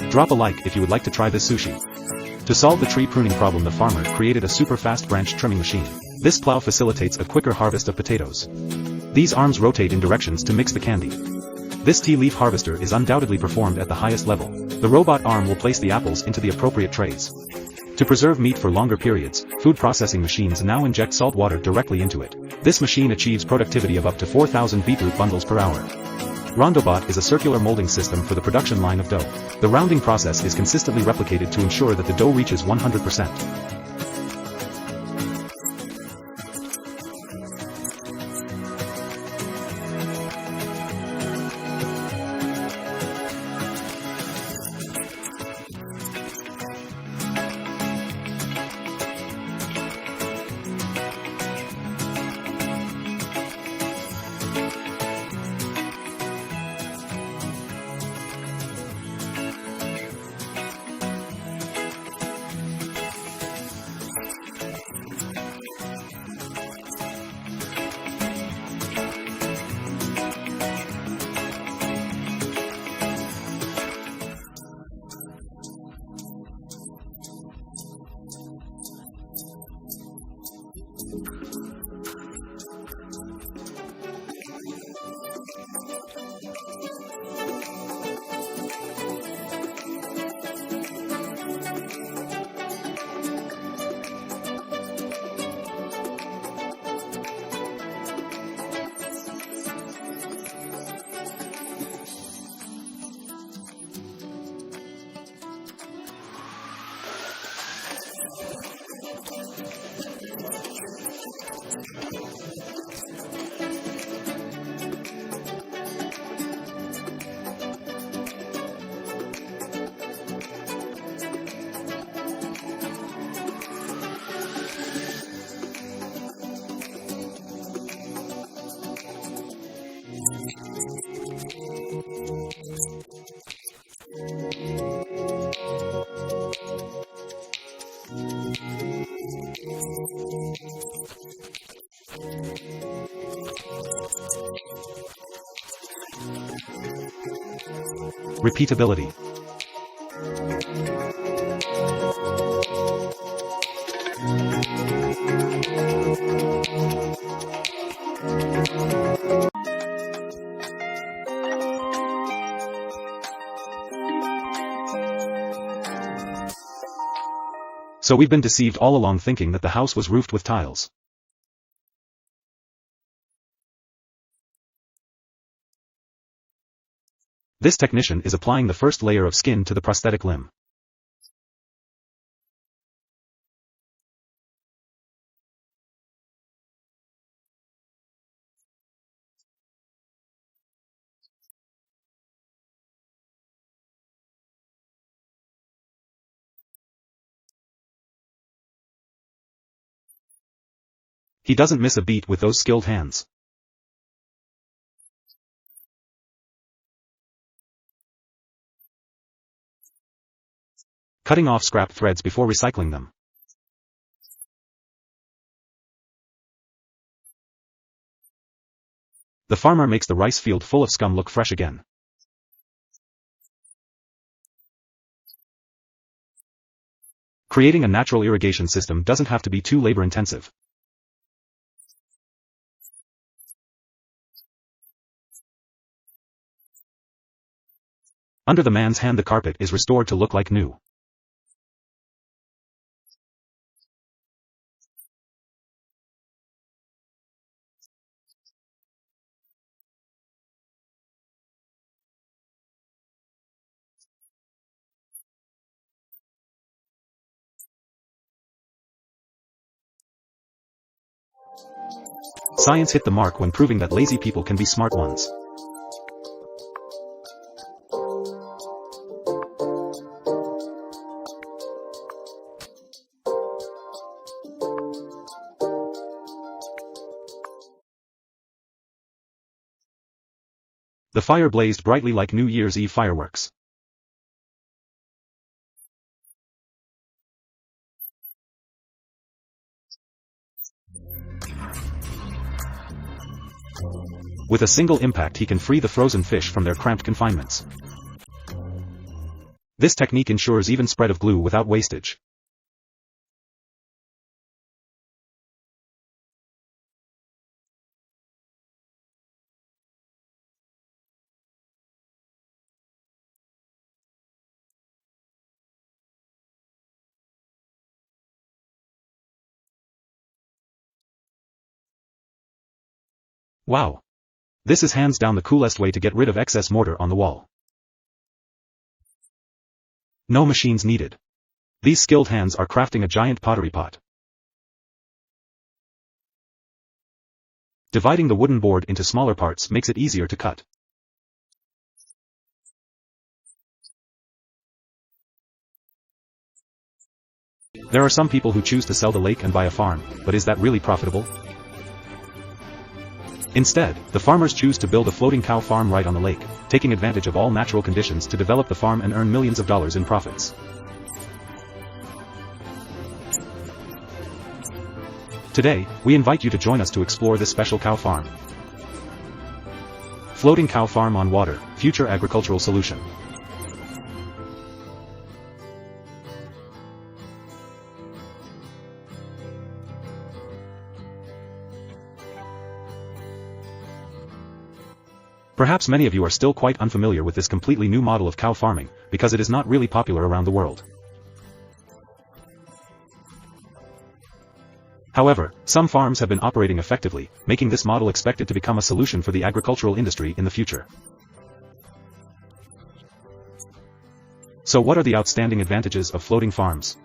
Drop a like if you would like to try this sushi. To solve the tree pruning problem, the farmer created a super fast branch trimming machine. This plow facilitates a quicker harvest of potatoes. These arms rotate in directions to mix the candy. This tea leaf harvester is undoubtedly performed at the highest level. The robot arm will place the apples into the appropriate trays. To preserve meat for longer periods, food processing machines now inject salt water directly into it. This machine achieves productivity of up to 4,000 beetroot bundles per hour. Rondobot is a circular molding system for the production line of dough. The rounding process is consistently replicated to ensure that the dough reaches 100%. Repeatability. So we've been deceived all along, thinking that the house was roofed with tiles. This technician is applying the first layer of skin to the prosthetic limb. He doesn't miss a beat with those skilled hands. Cutting off scrap threads before recycling them. The farmer makes the rice field full of scum look fresh again. Creating a natural irrigation system doesn't have to be too labor-intensive. Under the man's hand, the carpet is restored to look like new. Science hit the mark when proving that lazy people can be smart ones. The fire blazed brightly like New Year's Eve fireworks. With a single impact, he can free the frozen fish from their cramped confinements. This technique ensures even spread of glue without wastage. Wow! This is hands down the coolest way to get rid of excess mortar on the wall. No machines needed. These skilled hands are crafting a giant pottery pot. Dividing the wooden board into smaller parts makes it easier to cut. There are some people who choose to sell the lake and buy a farm, but is that really profitable? Instead, the farmers choose to build a floating cow farm right on the lake, taking advantage of all natural conditions to develop the farm and earn millions of dollars in profits. Today, we invite you to join us to explore this special cow farm. Floating cow farm on water, future agricultural solution. Perhaps many of you are still quite unfamiliar with this completely new model of cow farming, because it is not really popular around the world. However, some farms have been operating effectively, making this model expected to become a solution for the agricultural industry in the future. So what are the outstanding advantages of floating farms?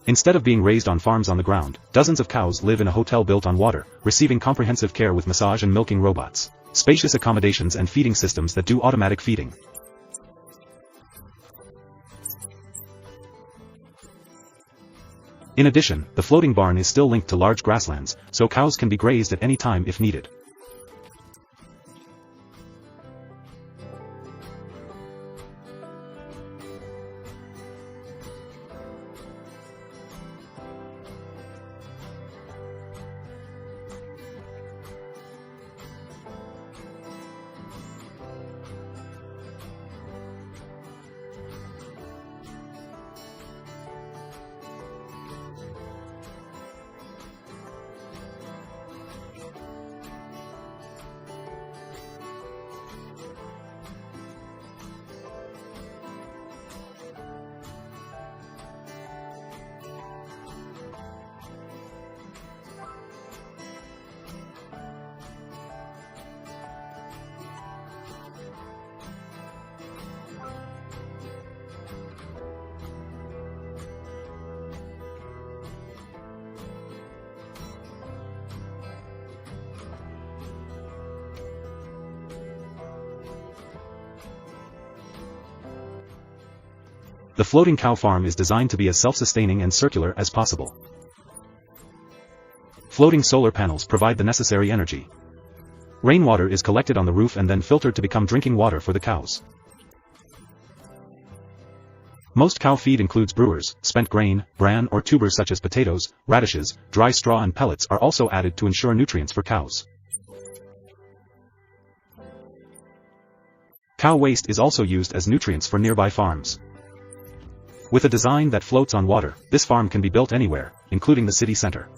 Instead of being raised on farms on the ground, dozens of cows live in a hotel built on water, receiving comprehensive care with massage and milking robots, spacious accommodations and feeding systems that do automatic feeding. In addition, the floating barn is still linked to large grasslands, so cows can be grazed at any time if needed. The floating cow farm is designed to be as self-sustaining and circular as possible. Floating solar panels provide the necessary energy. Rainwater is collected on the roof and then filtered to become drinking water for the cows. Most cow feed includes brewers, spent grain, bran or tubers such as potatoes, radishes, dry straw and pellets are also added to ensure nutrients for cows. Cow waste is also used as nutrients for nearby farms. With a design that floats on water, this farm can be built anywhere, including the city center.